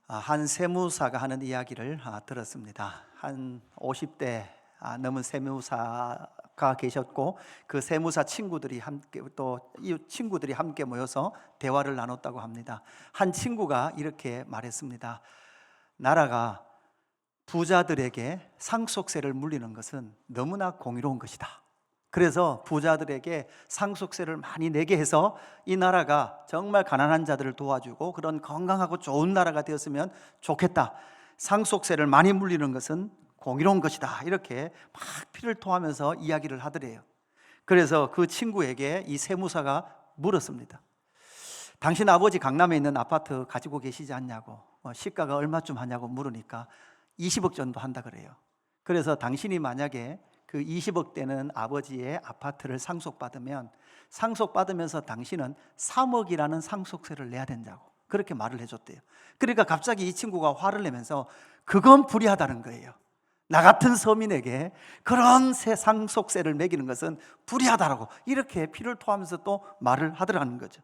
한 세무사가 하는 이야기를 들었습니다. 한 50대 넘은 세무사가 계셨고, 그 세무사 친구들이 함께, 또 이웃 친구들이 함께 모여서 대화를 나눴다고 합니다. 한 친구가 이렇게 말했습니다. 나라가 부자들에게 상속세를 물리는 것은 너무나 공의로운 것이다. 그래서 부자들에게 상속세를 많이 내게 해서 이 나라가 정말 가난한 자들을 도와주고 그런 건강하고 좋은 나라가 되었으면 좋겠다. 상속세를 많이 물리는 것은 공의로운 것이다. 이렇게 막 피를 토하면서 이야기를 하더래요. 그래서 그 친구에게 이 세무사가 물었습니다. 당신 아버지 강남에 있는 아파트 가지고 계시지 않냐고, 시가가 얼마쯤 하냐고 물으니까 20억 정도 한다 그래요. 그래서 당신이 만약에 그 20억 되는 아버지의 아파트를 상속받으면서 당신은 3억이라는 상속세를 내야 된다고 그렇게 말을 해줬대요. 그러니까 갑자기 이 친구가 화를 내면서 그건 불의하다는 거예요. 나 같은 서민에게 그런 상속세를 매기는 것은 불의하다라고 이렇게 피를 토하면서 또 말을 하더라는 거죠.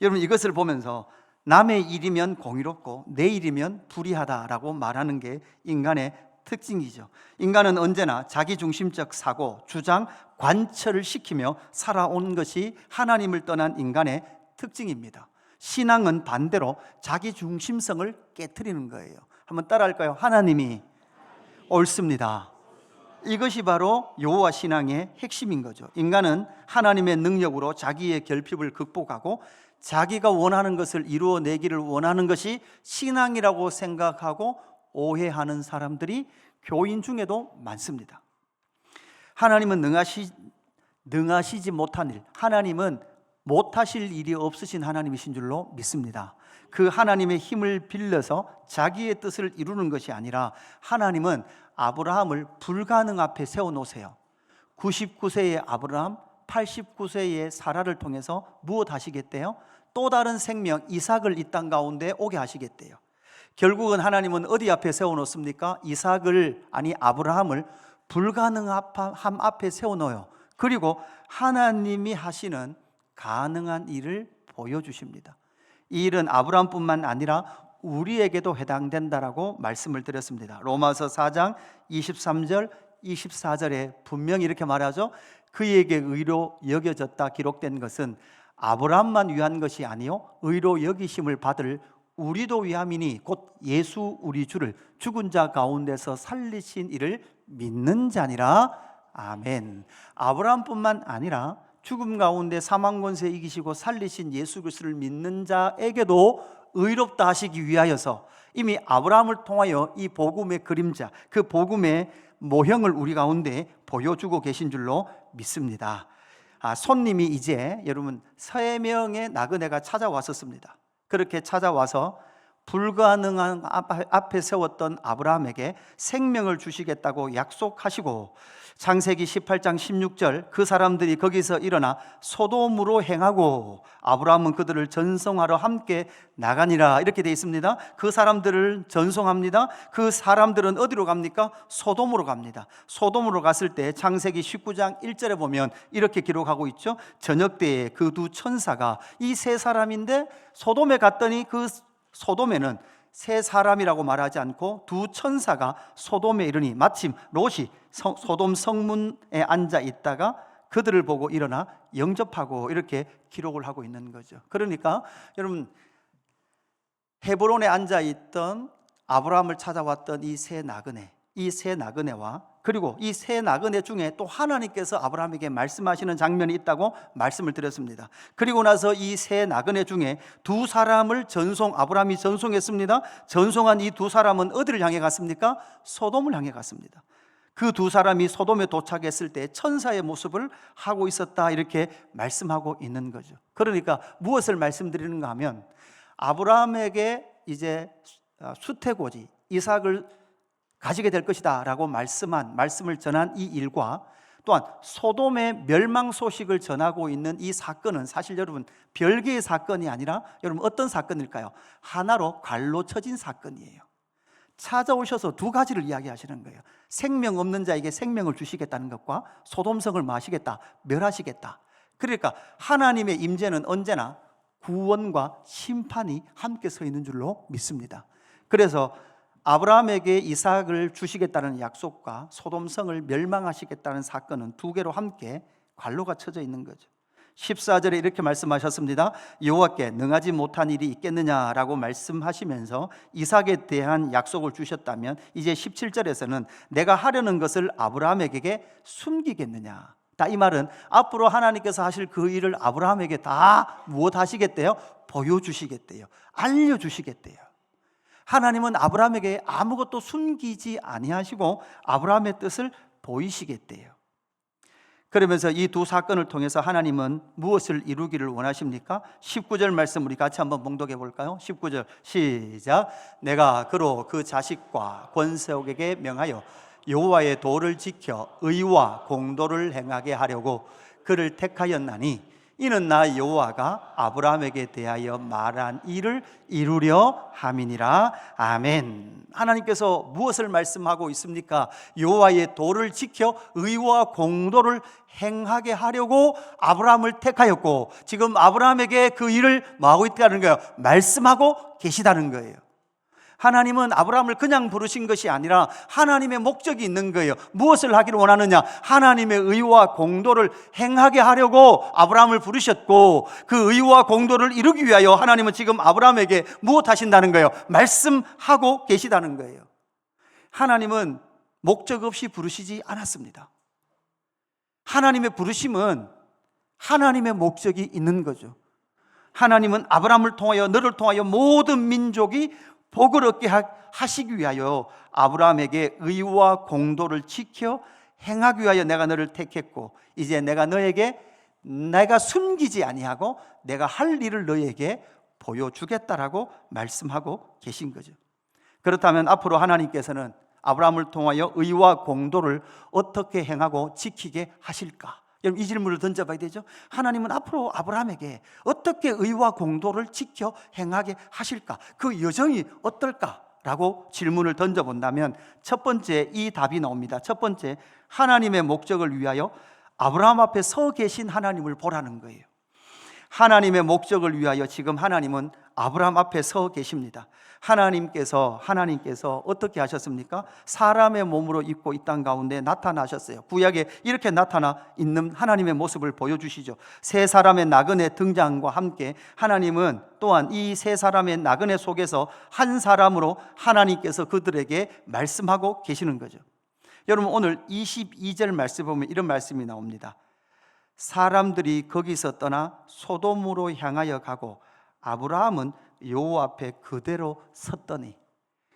여러분, 이것을 보면서 남의 일이면 공의롭고 내 일이면 불의하다라고 말하는 게 인간의 특징이죠. 인간은 언제나 자기중심적 사고, 주장, 관철을 시키며 살아온 것이 하나님을 떠난 인간의 특징입니다. 신앙은 반대로 자기중심성을 깨트리는 거예요. 한번 따라할까요? 하나님이 옳습니다. 이것이 바로 여호와 신앙의 핵심인 거죠. 인간은 하나님의 능력으로 자기의 결핍을 극복하고 자기가 원하는 것을 이루어내기를 원하는 것이 신앙이라고 생각하고 오해하는 사람들이 교인 중에도 많습니다. 하나님은 능하시지 못한 일, 하나님은 못하실 일이 없으신 하나님이신 줄로 믿습니다. 그 하나님의 힘을 빌려서 자기의 뜻을 이루는 것이 아니라 하나님은 아브라함을 불가능 앞에 세워놓으세요. 99세의 아브라함, 89세의 사라를 통해서 무엇 하시겠대요? 또 다른 생명 이삭을 이 땅 가운데 오게 하시겠대요. 결국은 하나님은 어디 앞에 세워놓습니까? 아브라함을 불가능함 앞에 세워놓아요. 그리고 하나님이 하시는 가능한 일을 보여주십니다. 이 일은 아브라함뿐만 아니라 우리에게도 해당된다라고 말씀을 드렸습니다. 로마서 4장 23절 24절에 분명히 이렇게 말하죠. 그에게 의로 여겨졌다 기록된 것은 아브라함만 위한 것이 아니요 의로 여기심을 받을 우리도 위함이니 곧 예수 우리 주를 죽은 자 가운데서 살리신 이를 믿는 자니라. 아멘. 아브라함뿐만 아니라 죽음 가운데 사망 권세 이기시고 살리신 예수 그리스도를 믿는 자에게도 의롭다 하시기 위하여서 이미 아브라함을 통하여 이 복음의 그림자, 그 복음의 모형을 우리 가운데 보여주고 계신 줄로 믿습니다. 손님이 이제 여러분 3명의 나그네가 찾아왔었습니다. 그렇게 찾아와서 불가능한 앞에 세웠던 아브라함에게 생명을 주시겠다고 약속하시고, 창세기 18장 16절 그 사람들이 거기서 일어나 소돔으로 행하고 아브라함은 그들을 전송하러 함께 나가니라 이렇게 되어 있습니다. 그 사람들을 전송합니다. 그 사람들은 어디로 갑니까? 소돔으로 갑니다. 소돔으로 갔을 때 창세기 19장 1절에 보면 이렇게 기록하고 있죠. 저녁 때에 그 두 천사가 이 세 사람인데 소돔에 갔더니 그 소돔에는 세 사람이라고 말하지 않고 두 천사가 소돔에 이르니 마침 롯이 소돔 성문에 앉아 있다가 그들을 보고 일어나 영접하고 이렇게 기록을 하고 있는 거죠. 그러니까 여러분, 헤브론에 앉아 있던 아브라함을 찾아왔던 이 세 나그네와 그리고 이 세 나그네 중에 또 하나님께서 아브라함에게 말씀하시는 장면이 있다고 말씀을 드렸습니다. 그리고 나서 이 세 나그네 중에 두 사람을 아브라함이 전송했습니다. 전송한 이 두 사람은 어디를 향해 갔습니까? 소돔을 향해 갔습니다. 그 두 사람이 소돔에 도착했을 때 천사의 모습을 하고 있었다 이렇게 말씀하고 있는 거죠. 그러니까 무엇을 말씀드리는가 하면 아브라함에게 이제 수태고지 이삭을 가지게 될 것이다 라고 말씀을 전한 이 일과 또한 소돔의 멸망 소식을 전하고 있는 이 사건은 사실 여러분 별개의 사건이 아니라 여러분 어떤 사건일까요? 하나로 갈로 쳐진 사건이에요. 찾아오셔서 두 가지를 이야기하시는 거예요. 생명 없는 자에게 생명을 주시겠다는 것과 소돔성을 마시겠다, 멸하시겠다. 그러니까 하나님의 임재는 언제나 구원과 심판이 함께 서 있는 줄로 믿습니다. 그래서 아브라함에게 이삭을 주시겠다는 약속과 소돔성을 멸망하시겠다는 사건은 두 개로 함께 관로가 쳐져 있는 거죠. 14절에 이렇게 말씀하셨습니다. 여호와께 능하지 못한 일이 있겠느냐라고 말씀하시면서 이삭에 대한 약속을 주셨다면, 이제 17절에서는 내가 하려는 것을 아브라함에게 숨기겠느냐. 이 말은 앞으로 하나님께서 하실 그 일을 아브라함에게 다 무엇 하시겠대요? 보여주시겠대요. 알려주시겠대요. 하나님은 아브라함에게 아무것도 숨기지 아니하시고 아브라함의 뜻을 보이시겠대요. 그러면서 이 두 사건을 통해서 하나님은 무엇을 이루기를 원하십니까? 19절 말씀 우리 같이 한번 봉독해 볼까요? 19절 시작. 내가 그로 그 자식과 권세옥에게 명하여 여호와의 도를 지켜 의와 공도를 행하게 하려고 그를 택하였나니 이는 나 여호와가 아브라함에게 대하여 말한 일을 이루려 함이니라. 아멘. 하나님께서 무엇을 말씀하고 있습니까? 여호와의 도를 지켜 의와 공도를 행하게 하려고 아브라함을 택하였고, 지금 아브라함에게 그 일을 뭐하고 있다는 거예요? 말씀하고 계시다는 거예요. 하나님은 아브라함을 그냥 부르신 것이 아니라 하나님의 목적이 있는 거예요. 무엇을 하기를 원하느냐? 하나님의 의와 공도를 행하게 하려고 아브라함을 부르셨고, 그 의와 공도를 이루기 위하여 하나님은 지금 아브라함에게 무엇 하신다는 거예요? 말씀하고 계시다는 거예요. 하나님은 목적 없이 부르시지 않았습니다. 하나님의 부르심은 하나님의 목적이 있는 거죠. 하나님은 아브라함을 통하여, 너를 통하여 모든 민족이 복을 얻게 하시기 위하여 아브라함에게 의와 공도를 지켜 행하기 위하여 내가 너를 택했고, 이제 내가 너에게 내가 숨기지 아니하고 내가 할 일을 너에게 보여주겠다라고 말씀하고 계신 거죠. 그렇다면 앞으로 하나님께서는 아브라함을 통하여 의와 공도를 어떻게 행하고 지키게 하실까? 여러분, 이 질문을 던져봐야 되죠. 하나님은 앞으로 아브라함에게 어떻게 의와 공도를 지켜 행하게 하실까? 그 여정이 어떨까라고 질문을 던져본다면 첫 번째 이 답이 나옵니다. 첫 번째, 하나님의 목적을 위하여 아브라함 앞에 서 계신 하나님을 보라는 거예요. 하나님의 목적을 위하여 지금 하나님은 아브라함 앞에 서 계십니다. 하나님께서 어떻게 하셨습니까? 사람의 몸으로 입고 이 땅 가운데 나타나셨어요. 구약에 이렇게 나타나 있는 하나님의 모습을 보여주시죠. 세 사람의 나그네 등장과 함께 하나님은 또한 이 세 사람의 나그네 속에서 한 사람으로 하나님께서 그들에게 말씀하고 계시는 거죠. 여러분, 오늘 22절 말씀 보면 이런 말씀이 나옵니다. 사람들이 거기서 떠나 소돔으로 향하여 가고 아브라함은 여호와 앞에 그대로 섰더니.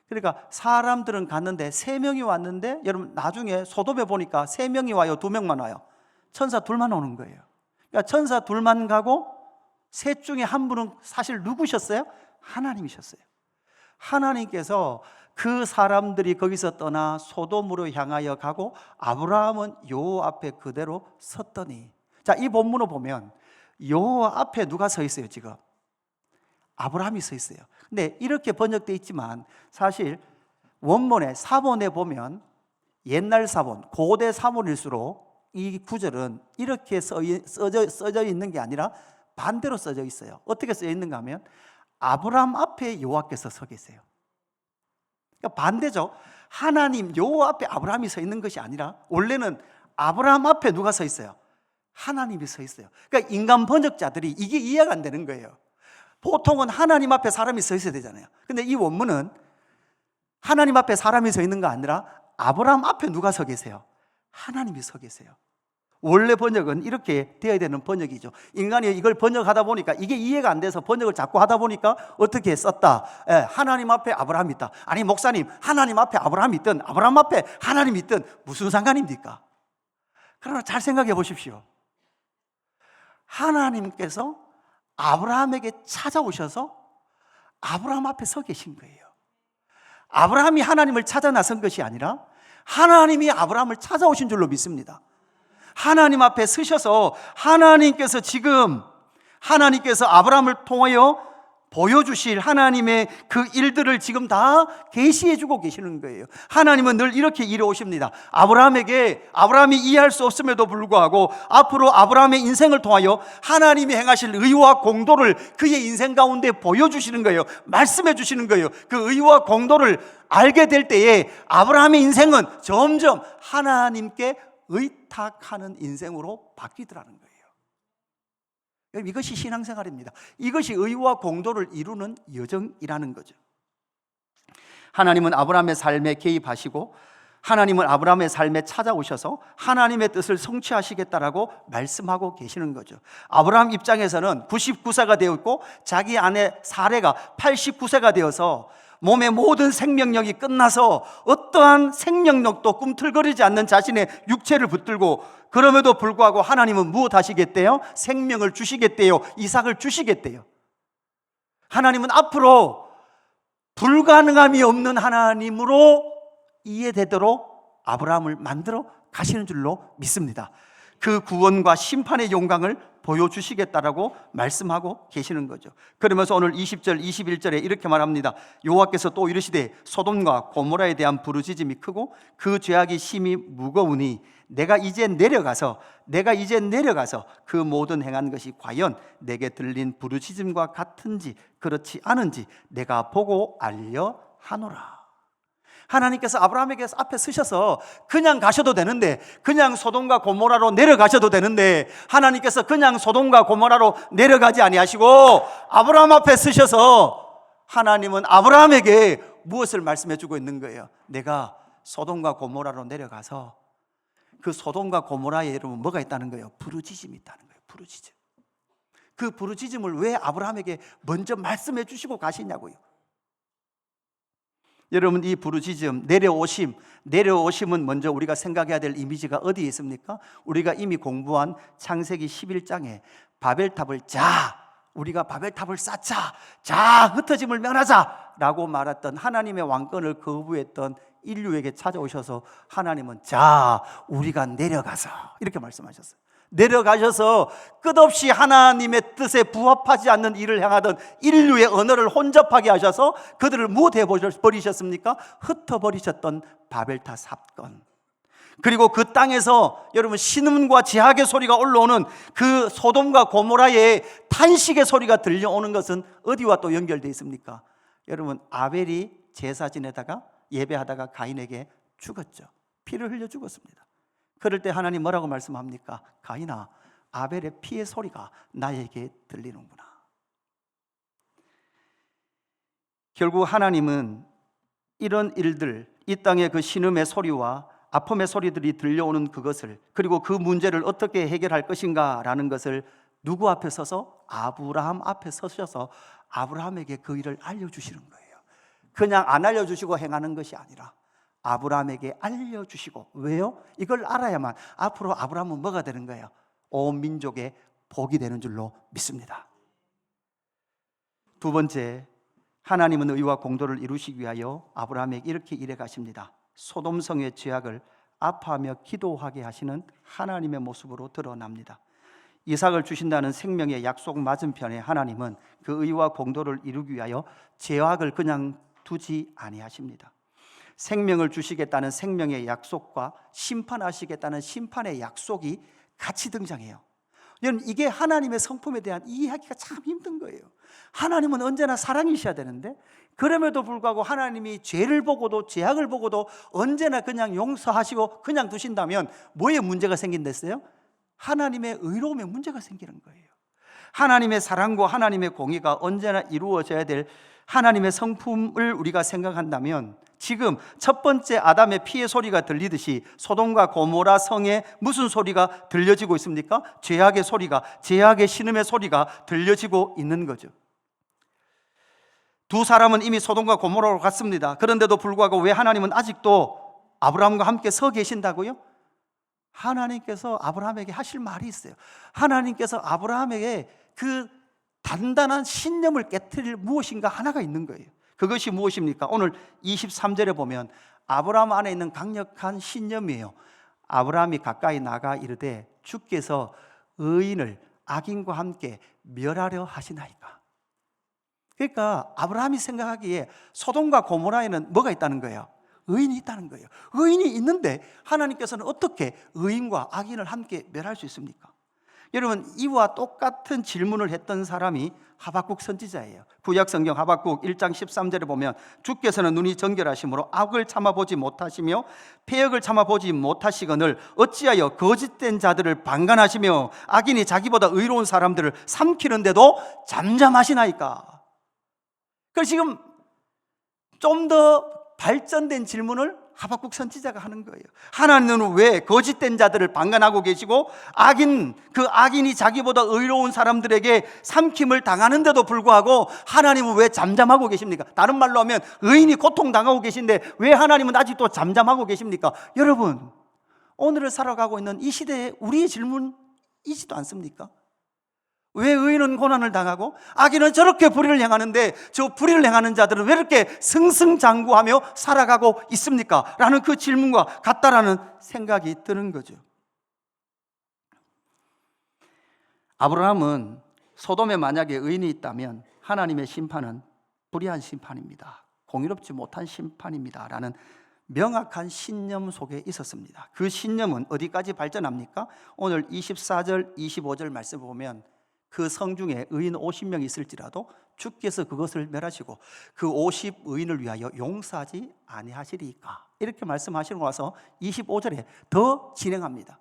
그러니까 사람들은 갔는데 3명이 왔는데, 여러분 나중에 소돔에 보니까 3명이 와요? 2명만 와요? 천사 둘만 오는 거예요. 그러니까 천사 둘만 가고 셋 중에 한 분은 사실 누구셨어요? 하나님이셨어요. 하나님께서 그 사람들이 거기서 떠나 소돔으로 향하여 가고 아브라함은 여호와 앞에 그대로 섰더니. 자, 이 본문을 보면 여호와 앞에 누가 서 있어요? 지금 아브라함이 서 있어요. 근데 이렇게 번역되어 있지만 사실 원문의 사본에 보면, 옛날 사본, 고대 사본일수록 이 구절은 이렇게 써져 있는 게 아니라 반대로 써져 있어요. 어떻게 써져 있는가 하면 아브라함 앞에 여호와께서 서 계세요. 그러니까 반대죠. 하나님 여호와 앞에 아브라함이 서 있는 것이 아니라 원래는 아브라함 앞에 누가 서 있어요? 하나님이 서 있어요. 그러니까 인간 번역자들이 이게 이해가 안 되는 거예요. 보통은 하나님 앞에 사람이 서 있어야 되잖아요. 근데 이 원문은 하나님 앞에 사람이 서 있는 거 아니라 아브라함 앞에 누가 서 계세요? 하나님이 서 계세요. 원래 번역은 이렇게 되어야 되는 번역이죠. 인간이 이걸 번역하다 보니까 이게 이해가 안 돼서 번역을 자꾸 하다 보니까 어떻게 썼다? 하나님 앞에 아브라함이 있다. 아니 목사님, 하나님 앞에 아브라함이 있든 아브라함 앞에 하나님이 있든 무슨 상관입니까? 그러나 잘 생각해 보십시오. 하나님께서 아브라함에게 찾아오셔서 아브라함 앞에 서 계신 거예요. 아브라함이 하나님을 찾아 나선 것이 아니라 하나님이 아브라함을 찾아오신 줄로 믿습니다. 하나님 앞에 서셔서 하나님께서 아브라함을 통하여 보여주실 하나님의 그 일들을 지금 다 계시해 주고 계시는 거예요. 하나님은 늘 이렇게 이루어오십니다. 아브라함이 이해할 수 없음에도 불구하고 앞으로 아브라함의 인생을 통하여 하나님이 행하실 의와 공도를 그의 인생 가운데 보여주시는 거예요. 말씀해 주시는 거예요. 그 의와 공도를 알게 될 때에 아브라함의 인생은 점점 하나님께 의탁하는 인생으로 바뀌더라는 거예요. 이것이 신앙생활입니다. 이것이 의와 공도를 이루는 여정이라는 거죠. 하나님은 아브라함의 삶에 개입하시고 하나님은 아브라함의 삶에 찾아오셔서 하나님의 뜻을 성취하시겠다라고 말씀하고 계시는 거죠. 아브라함 입장에서는 99세가 되어 있고 자기 아내 사레가 89세가 되어서 몸의 모든 생명력이 끝나서 어떠한 생명력도 꿈틀거리지 않는 자신의 육체를 붙들고, 그럼에도 불구하고 하나님은 무엇 하시겠대요? 생명을 주시겠대요. 이삭을 주시겠대요. 하나님은 앞으로 불가능함이 없는 하나님으로 이해되도록 아브라함을 만들어 가시는 줄로 믿습니다. 그 구원과 심판의 영광을 보여주시겠다라고 말씀하고 계시는 거죠. 그러면서 오늘 20절 21절에 이렇게 말합니다. 여호와께서 또 이르시되 소돔과 고모라에 대한 부르짖음이 크고 그 죄악이 심히 무거우니 내가 이제 내려가서 그 모든 행한 것이 과연 내게 들린 부르짖음과 같은지 그렇지 않은지 내가 보고 알려 하노라. 하나님께서 아브라함에게 앞에 서셔서 그냥 가셔도 되는데, 그냥 소돔과 고모라로 내려가셔도 되는데, 하나님께서 그냥 소돔과 고모라로 내려가지 아니하시고 아브라함 앞에 서셔서 하나님은 아브라함에게 무엇을 말씀해 주고 있는 거예요? 내가 소돔과 고모라로 내려가서 그 소돔과 고모라에 여러분 뭐가 있다는 거예요? 부르짖음이 있다는 거예요. 부르짖음. 그 부르짖음을 왜 아브라함에게 먼저 말씀해 주시고 가시냐고요. 여러분, 이 부르짖음, 내려오심은 먼저 우리가 생각해야 될 이미지가 어디에 있습니까? 우리가 이미 공부한 창세기 11장에 바벨탑을 우리가 바벨탑을 쌓자, 흩어짐을 면하자 라고 말했던 하나님의 왕권을 거부했던 인류에게 찾아오셔서 하나님은 우리가 내려가서 이렇게 말씀하셨어요. 내려가셔서 끝없이 하나님의 뜻에 부합하지 않는 일을 행하던 인류의 언어를 혼잡하게 하셔서 그들을 무엇해 버리셨습니까? 흩어버리셨던 바벨탑 사건. 그리고 그 땅에서 여러분 신음과 제약의 소리가 올라오는 그 소돔과 고모라의 탄식의 소리가 들려오는 것은 어디와 또 연결되어 있습니까? 여러분, 아벨이 제사 지내다가 예배하다가 가인에게 죽었죠. 피를 흘려 죽었습니다. 그럴 때 하나님 뭐라고 말씀합니까? 가인아, 아벨의 피의 소리가 나에게 들리는구나. 결국 하나님은 이런 일들, 이 땅의 그 신음의 소리와 아픔의 소리들이 들려오는 그것을, 그리고 그 문제를 어떻게 해결할 것인가 라는 것을 누구 앞에 서서? 아브라함 앞에 서셔서 아브라함에게 그 일을 알려주시는 거예요. 그냥 안 알려주시고 행하는 것이 아니라 아브라함에게 알려주시고. 왜요? 이걸 알아야만 앞으로 아브라함은 뭐가 되는 거예요? 온 민족의 복이 되는 줄로 믿습니다. 두 번째, 하나님은 의와 공도를 이루시기 위하여 아브라함에게 이렇게 일해 가십니다. 소돔성의 죄악을 아파하며 기도하게 하시는 하나님의 모습으로 드러납니다. 이삭을 주신다는 생명의 약속 맞은편에 하나님은 그 의와 공도를 이루기 위하여 죄악을 그냥 두지 아니하십니다. 생명을 주시겠다는 생명의 약속과 심판하시겠다는 심판의 약속이 같이 등장해요. 여러분, 이게 하나님의 성품에 대한 이해하기가 참 힘든 거예요. 하나님은 언제나 사랑이셔야 되는데, 그럼에도 불구하고 하나님이 죄를 보고도 죄악을 보고도 언제나 그냥 용서하시고 그냥 두신다면 뭐에 문제가 생긴댔어요? 하나님의 의로움에 문제가 생기는 거예요. 하나님의 사랑과 하나님의 공의가 언제나 이루어져야 될 하나님의 성품을 우리가 생각한다면, 지금 첫 번째 아담의 피의 소리가 들리듯이 소돔과 고모라 성에 무슨 소리가 들려지고 있습니까? 죄악의 소리가, 죄악의 신음의 소리가 들려지고 있는 거죠. 두 사람은 이미 소돔과 고모라로 갔습니다. 그런데도 불구하고 왜 하나님은 아직도 아브라함과 함께 서 계신다고요? 하나님께서 아브라함에게 하실 말이 있어요. 하나님께서 아브라함에게 그 단단한 신념을 깨트릴 무엇인가 하나가 있는 거예요. 그것이 무엇입니까? 오늘 23절에 보면 아브라함 안에 있는 강력한 신념이에요. 아브라함이 가까이 나가 이르되 주께서 의인을 악인과 함께 멸하려 하시나이까. 그러니까 아브라함이 생각하기에 소돔과 고모라에는 뭐가 있다는 거예요? 의인이 있다는 거예요. 의인이 있는데 하나님께서는 어떻게 의인과 악인을 함께 멸할 수 있습니까? 여러분, 이와 똑같은 질문을 했던 사람이 하박국 선지자예요. 구약성경 하박국 1장 13절에 보면 주께서는 눈이 정결하심으로 악을 참아보지 못하시며 패역을 참아보지 못하시거늘 어찌하여 거짓된 자들을 방관하시며 악인이 자기보다 의로운 사람들을 삼키는데도 잠잠하시나이까. 그래서 지금 좀 더 발전된 질문을 하박국 선지자가 하는 거예요. 하나님은 왜 거짓된 자들을 방관하고 계시고 그 악인이 자기보다 의로운 사람들에게 삼킴을 당하는데도 불구하고 하나님은 왜 잠잠하고 계십니까? 다른 말로 하면 의인이 고통당하고 계신데 왜 하나님은 아직도 잠잠하고 계십니까? 여러분, 오늘을 살아가고 있는 이 시대에 우리의 질문이지도 않습니까? 왜 의인은 고난을 당하고 악인은 저렇게 불의를 행하는데 저 불의를 행하는 자들은 왜 이렇게 승승장구하며 살아가고 있습니까? 라는 그 질문과 같다라는 생각이 드는 거죠. 아브라함은 소돔에 만약에 의인이 있다면 하나님의 심판은 불의한 심판입니다. 공의롭지 못한 심판입니다. 라는 명확한 신념 속에 있었습니다. 그 신념은 어디까지 발전합니까? 오늘 24절, 25절 말씀 보면 그 성중에 의인 50명이 있을지라도 주께서 그것을 멸하시고 그 50의인을 위하여 용서하지 아니하시리까, 이렇게 말씀하시는 거 와서 25절에 더 진행합니다.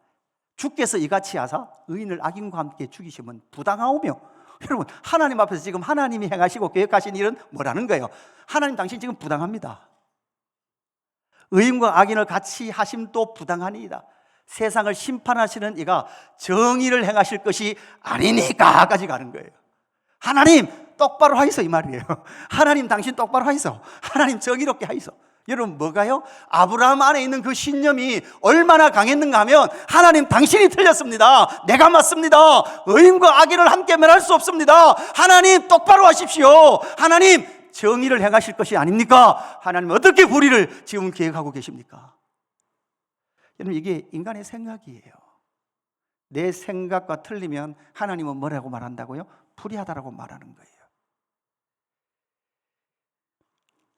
주께서 이같이 하사 의인을 악인과 함께 죽이시면 부당하오며. 여러분, 하나님 앞에서 지금 하나님이 행하시고 계획하신 일은 뭐라는 거예요? 하나님 당신 지금 부당합니다. 의인과 악인을 같이 하심도 부당하니이다. 세상을 심판하시는 이가 정의를 행하실 것이 아니니까까지 가는 거예요. 하나님 똑바로 하이소, 이 말이에요. 하나님 당신 똑바로 하이소. 하나님 정의롭게 하이소. 여러분, 뭐가요? 아브라함 안에 있는 그 신념이 얼마나 강했는가 하면 하나님 당신이 틀렸습니다. 내가 맞습니다. 의인과 악인을 함께 멸할 수 없습니다. 하나님 똑바로 하십시오. 하나님 정의를 행하실 것이 아닙니까? 하나님 어떻게 불의를 지금 계획하고 계십니까? 여러분, 이게 인간의 생각이에요. 내 생각과 틀리면 하나님은 뭐라고 말한다고요? 불의하다라고 말하는 거예요.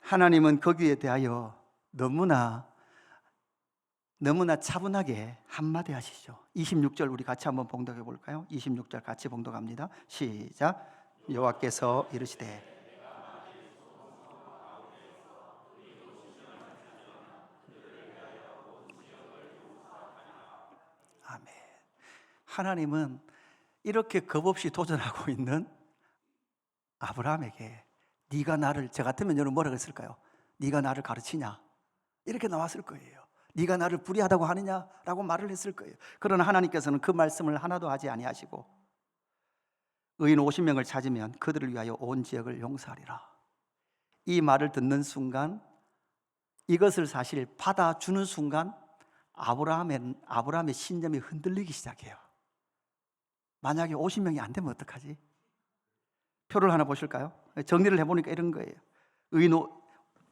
하나님은 거기에 대하여 너무나 차분하게 한마디 하시죠. 26절 우리 같이 한번 봉독해 볼까요? 26절 같이 봉독합니다. 시작. 여호와께서 이르시되 아멘. 하나님은 이렇게 겁없이 도전하고 있는 아브라함에게 네가 나를, 저 같으면 여러분 뭐라고 했을까요? 네가 나를 가르치냐? 이렇게 나왔을 거예요. 네가 나를 불의하다고 하느냐라고 말을 했을 거예요. 그러나 하나님께서는 그 말씀을 하나도 하지 아니하시고 의인 50명을 찾으면 그들을 위하여 온 지역을 용서하리라. 이 말을 듣는 순간, 이것을 사실 받아주는 순간 아브라함의 신념이 흔들리기 시작해요. 만약에 50명이 안 되면 어떡하지? 표를 하나 보실까요? 정리를 해보니까 이런 거예요.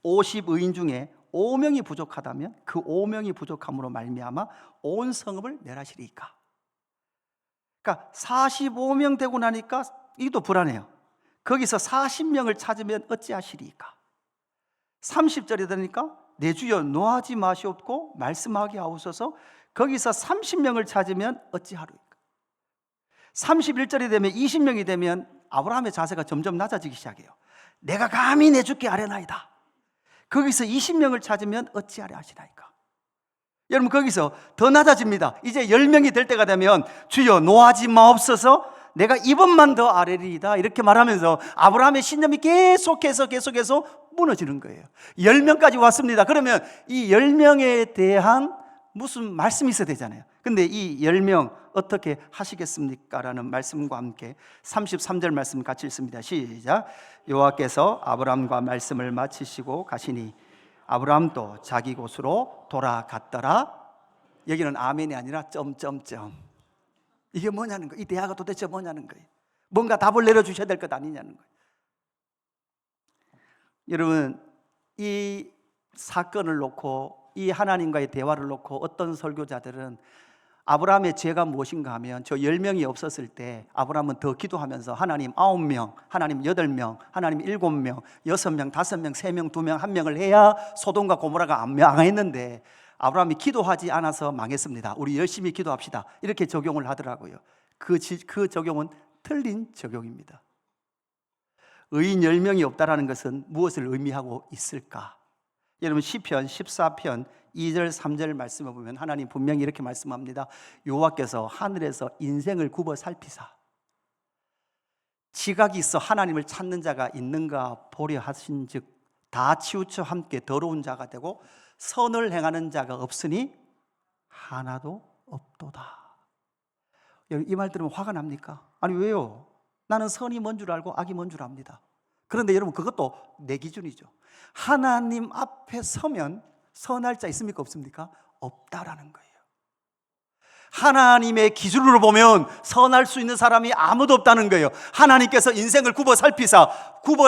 50의인 중에 5명이 부족하다면 그 5명이 부족함으로 말미암아 온 성읍을 멸하시리까. 그러니까 45명 되고 나니까 이것도 불안해요. 거기서 40명을 찾으면 어찌하시리까. 30절에 되니까 내 주여 노하지 마시옵고 말씀하게 하옵소서. 거기서 30명을 찾으면 어찌하리까. 31절이 되면 20명이 되면 아브라함의 자세가 점점 낮아지기 시작해요. 내가 감히 내 주께 아뢰나이다. 거기서 20명을 찾으면 어찌하려 하시나이까. 여러분, 거기서 더 낮아집니다. 이제 10명이 될 때가 되면 주여 노하지 마옵소서, 내가 이번만 더 아뢰리이다, 이렇게 말하면서 아브라함의 신념이 계속해서 무너지는 거예요. 10명까지 왔습니다. 그러면 이 10명에 대한 무슨 말씀이 있어야 되잖아요. 근데 이 10명 어떻게 하시겠습니까? 라는 말씀과 함께 33절 말씀 같이 읽습니다. 시작. 여호와께서 아브라함과 말씀을 마치시고 가시니 아브라함도 자기 곳으로 돌아갔더라. 여기는 아멘이 아니라 점점점. 이게 뭐냐는 거예요. 이 대화가 도대체 뭐냐는 거예요. 뭔가 답을 내려주셔야 될 것 아니냐는 거예요. 여러분, 이 사건을 놓고, 이 하나님과의 대화를 놓고 어떤 설교자들은 아브라함의 죄가 무엇인가 하면 저 10명이 없었을 때 아브라함은 더 기도하면서 하나님 9명, 하나님 8명, 하나님 7명, 6명, 5명, 3명, 2명, 1명을 해야 소돔과 고모라가 안 망했는데 아브라함이 기도하지 않아서 망했습니다. 우리 열심히 기도합시다. 이렇게 적용을 하더라고요. 그 적용은 틀린 적용입니다. 의인 10명이 없다라는 것은 무엇을 의미하고 있을까? 여러분 시편 14편 2절 3절 말씀을 보면 하나님 분명히 이렇게 말씀합니다. 여호와께서 하늘에서 인생을 굽어 살피사 지각이 있어 하나님을 찾는 자가 있는가 보려 하신즉 다 치우쳐 함께 더러운 자가 되고 선을 행하는 자가 없으니 하나도 없도다. 이 말 들으면 화가 납니까? 아니 왜요? 나는 선이 뭔 줄 알고 악이 뭔 줄 압니다. 그런데 여러분 그것도 내 기준이죠. 하나님 앞에 서면 선할 자 있습니까? 없습니까? 없다라는 거예요. 하나님의 기준으로 보면 선할 수 있는 사람이 아무도 없다는 거예요. 하나님께서 인생을 굽어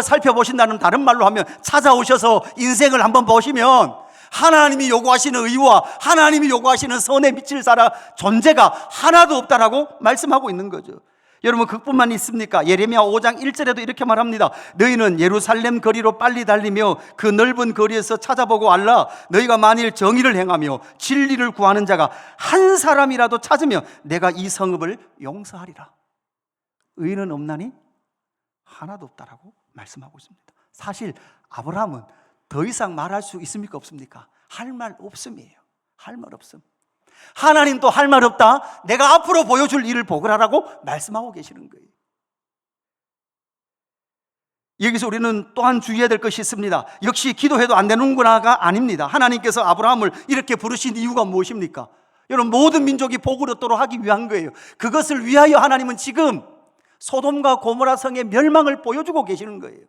살펴보신다는 다른 말로 하면 찾아오셔서 인생을 한번 보시면 하나님이 요구하시는 의와 하나님이 요구하시는 선에 미칠 사람 존재가 하나도 없다라고 말씀하고 있는 거죠. 여러분 그뿐만 있습니까? 예레미야 5장 1절에도 이렇게 말합니다. 너희는 예루살렘 거리로 빨리 달리며 그 넓은 거리에서 찾아보고 알라. 너희가 만일 정의를 행하며 진리를 구하는 자가 한 사람이라도 찾으면 내가 이 성읍을 용서하리라. 의인은 없나니 하나도 없다라고 말씀하고 있습니다. 사실 아브라함은 더 이상 말할 수 있습니까? 없습니까? 할 말 없음이에요. 할 말 없음. 하나님도 할 말 없다. 내가 앞으로 보여줄 일을 보거라라고 말씀하고 계시는 거예요. 여기서 우리는 또한 주의해야 될 것이 있습니다. 역시 기도해도 안 되는구나가 아닙니다. 하나님께서 아브라함을 이렇게 부르신 이유가 무엇입니까? 여러분 모든 민족이 복을 얻도록 하기 위한 거예요. 그것을 위하여 하나님은 지금 소돔과 고모라 성의 멸망을 보여주고 계시는 거예요.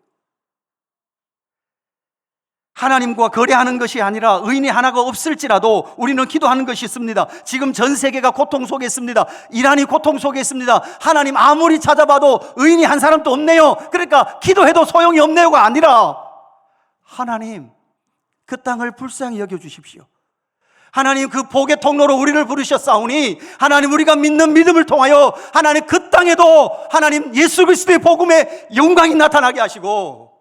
하나님과 거래하는 것이 아니라 의인이 하나가 없을지라도 우리는 기도하는 것이 있습니다. 지금 전 세계가 고통 속에 있습니다. 이란이 고통 속에 있습니다. 하나님 아무리 찾아봐도 의인이 한 사람도 없네요. 그러니까 기도해도 소용이 없네요가 아니라 하나님 그 땅을 불쌍히 여겨주십시오. 하나님 그 복의 통로로 우리를 부르셨사오니 하나님 우리가 믿는 믿음을 통하여 하나님 그 땅에도 하나님 예수 그리스도의 복음의 영광이 나타나게 하시고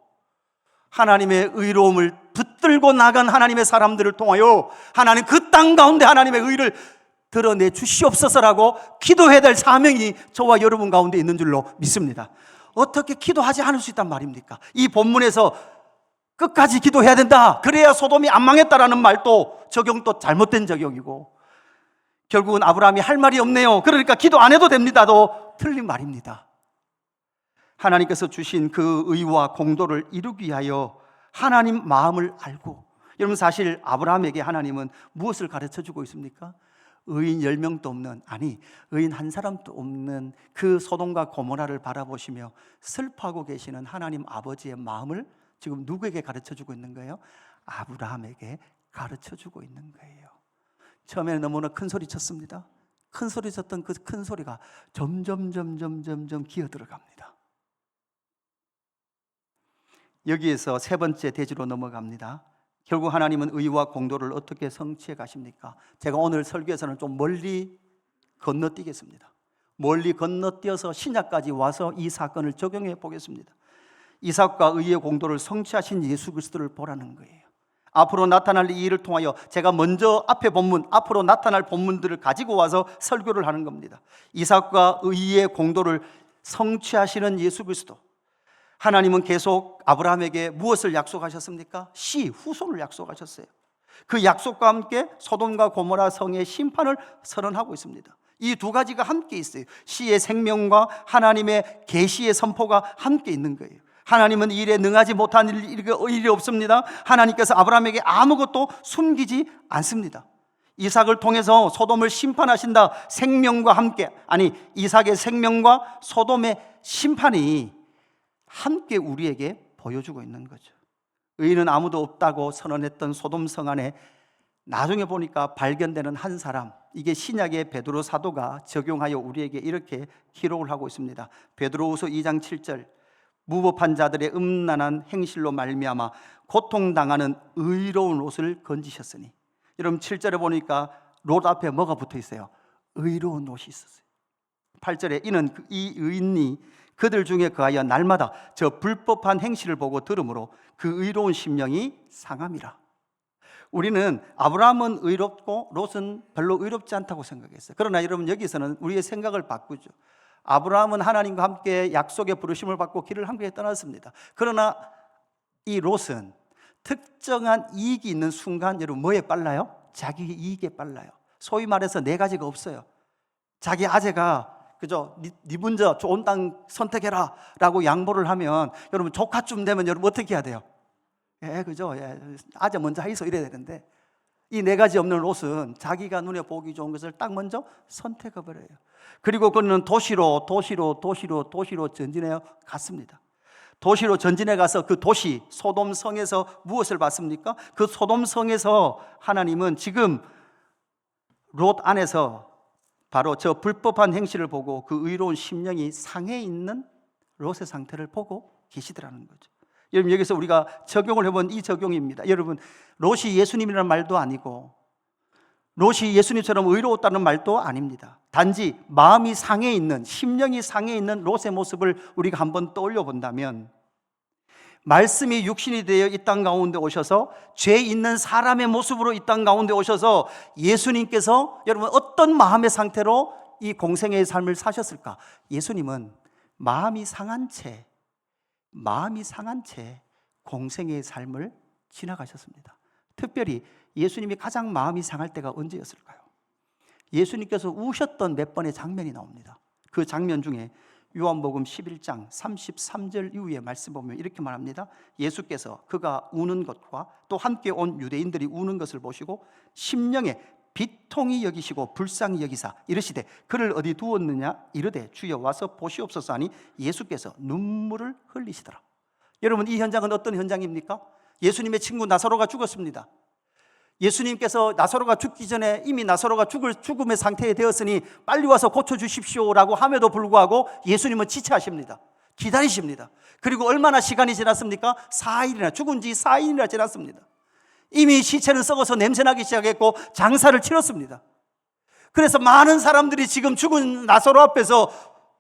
하나님의 의로움을 붙들고 나간 하나님의 사람들을 통하여 하나님 그 땅 가운데 하나님의 의를 드러내 주시옵소서라고 기도해야 될 사명이 저와 여러분 가운데 있는 줄로 믿습니다. 어떻게 기도하지 않을 수 있단 말입니까? 이 본문에서 끝까지 기도해야 된다. 그래야 소돔이 안 망했다라는 말도 적용도 잘못된 적용이고 결국은 아브라함이 할 말이 없네요. 그러니까 기도 안 해도 됩니다도 틀린 말입니다. 하나님께서 주신 그 의와 공도를 이루기 위하여 하나님 마음을 알고 여러분 사실 아브라함에게 하나님은 무엇을 가르쳐주고 있습니까? 의인 10명도 없는 의인 한 사람도 없는 그 소돔과 고모라를 바라보시며 슬퍼하고 계시는 하나님 아버지의 마음을 지금 누구에게 가르쳐주고 있는 거예요? 아브라함에게 가르쳐주고 있는 거예요. 처음에는 너무나 큰 소리 쳤습니다. 큰 소리 쳤던 그 큰 소리가 점점 기어들어갑니다. 여기에서 세 번째 대지로 넘어갑니다. 결국 하나님은 의와 공도를 어떻게 성취해 가십니까? 제가 오늘 설교에서는 좀 멀리 건너뛰겠습니다. 멀리 건너뛰어서 신약까지 와서 이 사건을 적용해 보겠습니다. 이삭과 의의 공도를 성취하신 예수 그리스도를 보라는 거예요. 앞으로 나타날 이 일을 통하여 제가 먼저 앞에 본문, 앞으로 나타날 본문들을 가지고 와서 설교를 하는 겁니다. 이삭과 의의 공도를 성취하시는 예수 그리스도. 하나님은 계속 아브라함에게 무엇을 약속하셨습니까? 후손을 약속하셨어요. 그 약속과 함께 소돔과 고모라 성의 심판을 선언하고 있습니다. 이 두 가지가 함께 있어요. 시의 생명과 하나님의 계시의 선포가 함께 있는 거예요. 하나님은 이 일에 능하지 못한 일이 없습니다. 하나님께서 아브라함에게 아무것도 숨기지 않습니다. 이삭을 통해서 소돔을 심판하신다. 생명과 함께 이삭의 생명과 소돔의 심판이 함께 우리에게 보여주고 있는 거죠. 의인은 아무도 없다고 선언했던 소돔성 안에 나중에 보니까 발견되는 한 사람, 이게 신약의 베드로 사도가 적용하여 우리에게 이렇게 기록을 하고 있습니다. 베드로후서 2장 7절 무법한 자들의 음란한 행실로 말미암아 고통당하는 의로운 옷을 건지셨으니. 여러분 7절에 보니까 롯 앞에 뭐가 붙어 있어요? 의로운 롯이 있었어요. 8절에 이는 이 의인이 그들 중에 거하여 날마다 저 불법한 행실을 보고 들으므로 그 의로운 심령이 상함이라. 우리는 아브라함은 의롭고 롯은 별로 의롭지 않다고 생각했어요. 그러나 여러분, 여기서는 우리의 생각을 바꾸죠. 아브라함은 하나님과 함께 약속의 부르심을 받고 길을 함께 떠났습니다. 그러나 이 롯은 특정한 이익이 있는 순간, 여러분 뭐에 빨라요? 자기 이익에 빨라요. 소위 말해서 네 가지가 없어요. 자기 아재가 그죠? 네 먼저 좋은 땅 선택해라 라고 양보를 하면, 여러분 조카쯤 되면 여러분 어떻게 해야 돼요? 그죠? 아재 먼저 하이소 이래야 되는데, 이 네 가지 없는 롯은 자기가 눈에 보기 좋은 것을 딱 먼저 선택해버려요. 그리고 그는 도시로 전진해 갔습니다. 도시로 전진해 가서 그 도시 소돔성에서 무엇을 봤습니까? 그 소돔성에서 하나님은 지금 롯 안에서 바로 저 불법한 행실을 보고 그 의로운 심령이 상해 있는 롯의 상태를 보고 계시더라는 거죠. 여러분, 여기서 우리가 적용을 해본 이 적용입니다. 여러분, 롯이 예수님이라는 말도 아니고 롯이 예수님처럼 의로웠다는 말도 아닙니다. 단지 마음이 상해 있는, 심령이 상해 있는 롯의 모습을 우리가 한번 떠올려 본다면, 말씀이 육신이 되어 이 땅 가운데 오셔서 죄 있는 사람의 모습으로 이 땅 가운데 오셔서 예수님께서 여러분 어떤 마음의 상태로 이 공생애의 삶을 사셨을까? 예수님은 마음이 상한 채 공생애의 삶을 지나가셨습니다. 특별히 예수님이 가장 마음이 상할 때가 언제였을까요? 예수님께서 우셨던 몇 번의 장면이 나옵니다. 그 장면 중에 요한복음 11장 33절 이후에 말씀 보면 이렇게 말합니다. 예수께서 그가 우는 것과 또 함께 온 유대인들이 우는 것을 보시고 심령에 비통히 여기시고 불쌍히 여기사 이르시되 그를 어디 두었느냐 이르되 주여 와서 보시옵소서 하니 예수께서 눈물을 흘리시더라. 여러분, 이 현장은 어떤 현장입니까? 예수님의 친구 나사로가 죽었습니다. 예수님께서 나사로가 죽기 전에 이미 나사로가 죽음의 상태에 되었으니 빨리 와서 고쳐주십시오라고 함에도 불구하고 예수님은 지체하십니다. 기다리십니다. 그리고 얼마나 시간이 지났습니까? 4일이나, 죽은 지 4일이나 지났습니다. 이미 시체는 썩어서 냄새나기 시작했고 장사를 치렀습니다. 그래서 많은 사람들이 지금 죽은 나사로 앞에서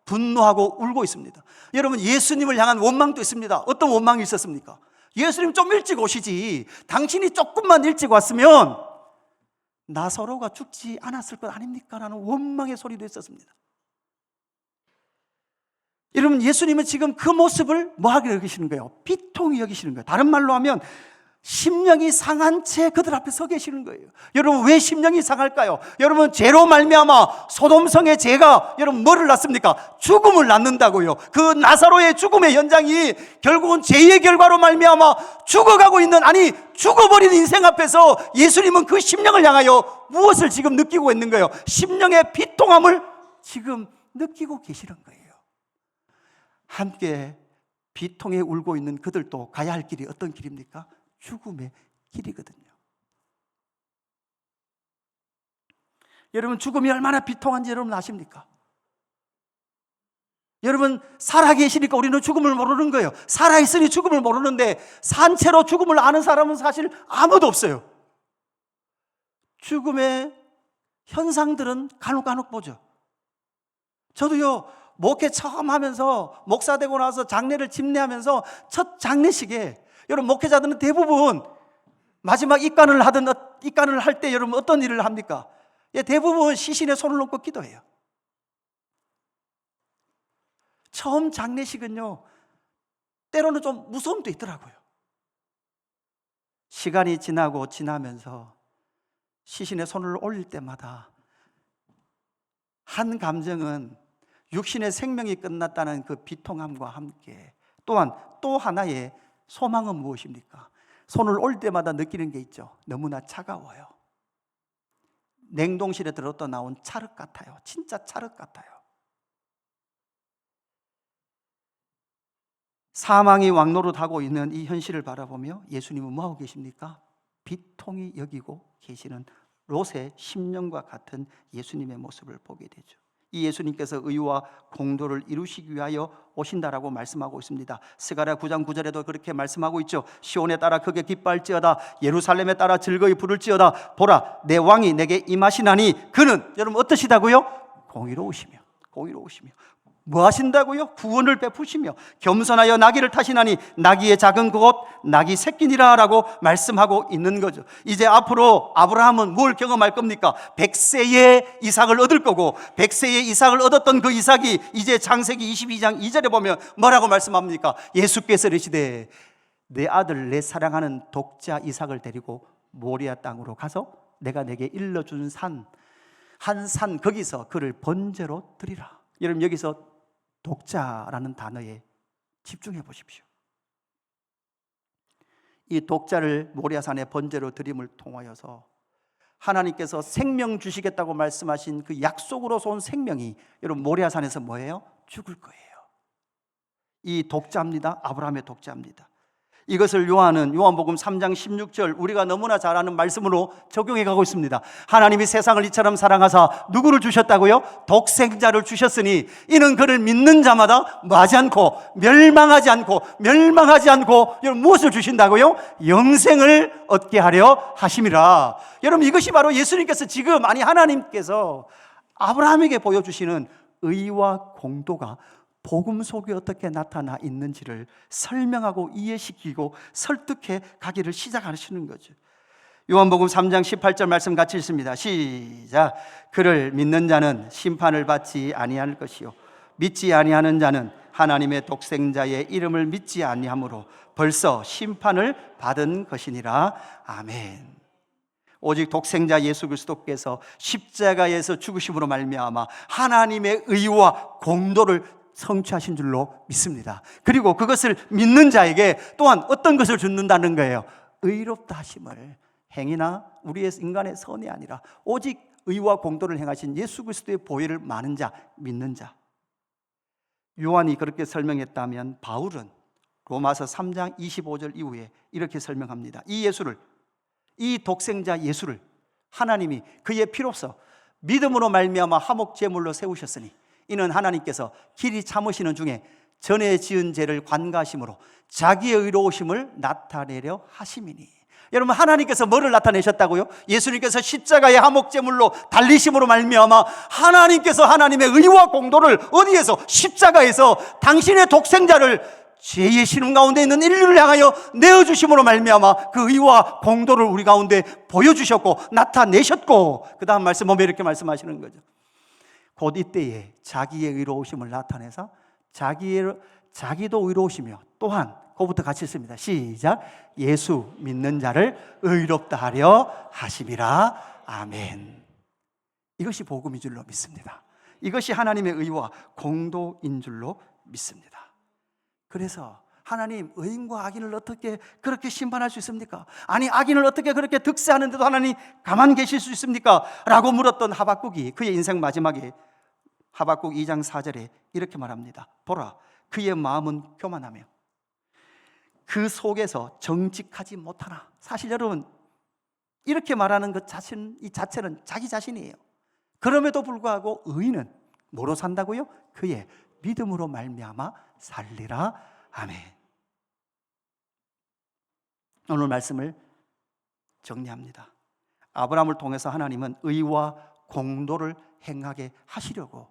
분노하고 울고 있습니다. 여러분, 예수님을 향한 원망도 있습니다. 어떤 원망이 있었습니까? 예수님 좀 일찍 오시지, 당신이 조금만 일찍 왔으면 나사로가 죽지 않았을 것 아닙니까? 라는 원망의 소리도 있었습니다. 여러분, 예수님은 지금 그 모습을 뭐하게 여기시는 거예요? 비통히 여기시는 거예요. 다른 말로 하면 심령이 상한 채 그들 앞에 서 계시는 거예요. 여러분, 왜 심령이 상할까요? 여러분, 죄로 말미암아 소돔성의 죄가 여러분 뭐를 낳습니까? 죽음을 낳는다고요. 그 나사로의 죽음의 현장이 결국은 죄의 결과로 말미암아 죽어가고 있는, 아니 죽어버린 인생 앞에서 예수님은 그 심령을 향하여 무엇을 지금 느끼고 있는 거예요? 심령의 비통함을 지금 느끼고 계시는 거예요. 함께 비통에 울고 있는 그들도 가야 할 길이 어떤 길입니까? 죽음의 길이거든요. 여러분, 죽음이 얼마나 비통한지 여러분 아십니까? 여러분, 살아계시니까 우리는 죽음을 모르는 거예요. 살아있으니 죽음을 모르는데 산채로 죽음을 아는 사람은 사실 아무도 없어요. 죽음의 현상들은 간혹 보죠. 저도요, 목회 처음 하면서 목사 되고 나서 장례를 집례하면서 첫 장례식에 여러분, 목회자들은 대부분 마지막 입관을 할 때 여러분 어떤 일을 합니까? 대부분 시신에 손을 놓고 기도해요. 처음 장례식은요, 때로는 좀 무서움도 있더라고요. 시간이 지나면서 시신에 손을 올릴 때마다 한 감정은 육신의 생명이 끝났다는 그 비통함과 함께 또한 또 하나의 소망은 무엇입니까? 손을 올 때마다 느끼는 게 있죠. 너무나 차가워요. 냉동실에 들었다 나온 찰흙 같아요. 진짜 찰흙 같아요. 사망이 왕노릇하고 있는 이 현실을 바라보며 예수님은 뭐하고 계십니까? 비통히 여기고 계시는 롯의 심령과 같은 예수님의 모습을 보게 되죠. 이 예수님께서 의와 공도를 이루시기 위하여 오신다라고 말씀하고 있습니다. 스가랴 9장 9절에도 그렇게 말씀하고 있죠. 시온에 따라 크게 기뻐할지어다, 예루살렘에 따라 즐거이 부를지어다. 보라, 내 왕이 내게 임하시나니 그는, 여러분 어떠시다고요? 공의로우시며 뭐 하신다고요? 구원을 베푸시며 겸손하여 나귀를 타시나니 나귀의 작은 그곳 나귀 새끼니라 라고 말씀하고 있는 거죠. 이제 앞으로 아브라함은 뭘 경험할 겁니까? 100세의 이삭을 얻을 거고, 100세의 이삭을 얻었던 그 이삭이 이제 창세기 22장 2절에 보면 뭐라고 말씀합니까? 예수께서 이르시되 내 아들 내 사랑하는 독자 이삭을 데리고 모리아 땅으로 가서 내가 내게 일러준 산, 한 산 거기서 그를 번제로 드리라. 여러분 여기서 독자라는 단어에 집중해 보십시오. 이 독자를 모리아산에 번제로 드림을 통하여서 하나님께서 생명 주시겠다고 말씀하신 그 약속으로서 온 생명이 여러분 모리아산에서 뭐예요? 죽을 거예요. 이 독자입니다. 아브라함의 독자입니다. 이것을 요한복음 3장 16절 우리가 너무나 잘 아는 말씀으로 적용해 가고 있습니다. 하나님이 세상을 이처럼 사랑하사 누구를 주셨다고요? 독생자를 주셨으니 이는 그를 믿는 자마다 뭐하지 않고 멸망하지 않고 여러분 무엇을 주신다고요? 영생을 얻게 하려 하심이라. 여러분 이것이 바로 예수님께서 지금, 아니 하나님께서 아브라함에게 보여주시는 의와 공도가 복음 속에 어떻게 나타나 있는지를 설명하고 이해시키고 설득해 가기를 시작하시는 거죠. 요한복음 3장 18절 말씀 같이 읽습니다. 시작. 그를 믿는 자는 심판을 받지 아니할 것이요 믿지 아니하는 자는 하나님의 독생자의 이름을 믿지 아니하므로 벌써 심판을 받은 것이니라. 아멘. 오직 독생자 예수 그리스도께서 십자가에서 죽으심으로 말미암아 하나님의 의와 공도를 성취하신 줄로 믿습니다. 그리고 그것을 믿는 자에게 또한 어떤 것을 주는다는 거예요? 의롭다 하심을. 행위나 우리의 인간의 선이 아니라 오직 의와 공도를 행하신 예수 그리스도의 보혈을 많은 자, 믿는 자. 요한이 그렇게 설명했다면 바울은 로마서 3장 25절 이후에 이렇게 설명합니다. 이 예수를, 이 독생자 예수를 하나님이 그의 피로써 믿음으로 말미암아 화목 제물로 세우셨으니 이는 하나님께서 길이 참으시는 중에 전에 지은 죄를 관가하심으로 자기의 의로우심을 나타내려 하심이니. 여러분 하나님께서 뭐를 나타내셨다고요? 예수님께서 십자가의 화목제물로 달리심으로 말미암아 하나님께서 하나님의 의와 공도를 어디에서? 십자가에서 당신의 독생자를 죄의 신음 가운데 있는 인류를 향하여 내어주심으로 말미암아 그 의와 공도를 우리 가운데 보여주셨고 나타내셨고, 그 다음 말씀 보면 이렇게 말씀하시는 거죠. 곧 이때에 자기의 의로우심을 나타내서 자기도 의로우시며 또한, 그거부터 같이 읽습니다. 시작. 예수 믿는 자를 의롭다 하려 하심이라. 아멘. 이것이 복음인 줄로 믿습니다. 이것이 하나님의 의와 공도인 줄로 믿습니다. 그래서 하나님, 의인과 악인을 어떻게 그렇게 심판할 수 있습니까? 아니 악인을 어떻게 그렇게 득세하는데도 하나님 가만 계실 수 있습니까? 라고 물었던 하박국이 그의 인생 마지막에 하박국 2장 4절에 이렇게 말합니다. 보라, 그의 마음은 교만하며 그 속에서 정직하지 못하나. 사실 여러분 이렇게 말하는 것 자체는 자기 자신이에요. 그럼에도 불구하고 의인은 뭐로 산다고요? 그의 믿음으로 말미암아 살리라. 아멘. 오늘 말씀을 정리합니다. 아브라함을 통해서 하나님은 의와 공도를 행하게 하시려고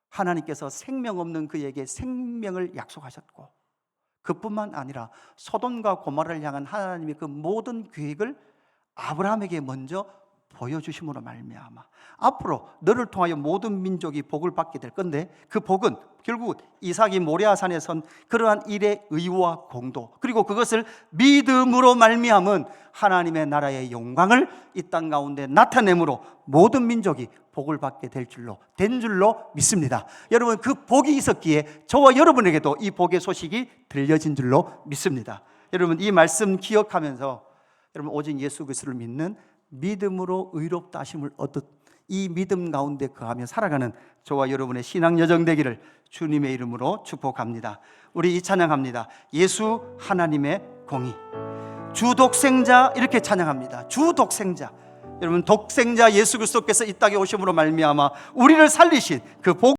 하나님께서 생명 없는 그에게 생명을 약속하셨고, 그뿐만 아니라 소돔과 고모라를 향한 하나님의 그 모든 계획을 아브라함에게 먼저 보여주심으로 말미암아 앞으로 너를 통하여 모든 민족이 복을 받게 될 건데, 그 복은 결국 이삭이 모리아산에 선 그러한 일의 의와 공도, 그리고 그것을 믿음으로 말미암은 하나님의 나라의 영광을 이 땅 가운데 나타내므로 모든 민족이 복을 받게 된 줄로 믿습니다. 여러분 그 복이 있었기에 저와 여러분에게도 이 복의 소식이 들려진 줄로 믿습니다. 여러분 이 말씀 기억하면서 여러분 오직 예수 그리스도를 믿는 믿음으로 의롭다 하심을 얻듯 이 믿음 가운데 거하며 살아가는 저와 여러분의 신앙 여정 되기를 주님의 이름으로 축복합니다. 우리 이 찬양합니다. 예수 하나님의 공의, 주 독생자, 이렇게 찬양합니다. 주 독생자, 여러분, 독생자 예수 그리스도께서 이 땅에 오심으로 말미암아 우리를 살리신 그 복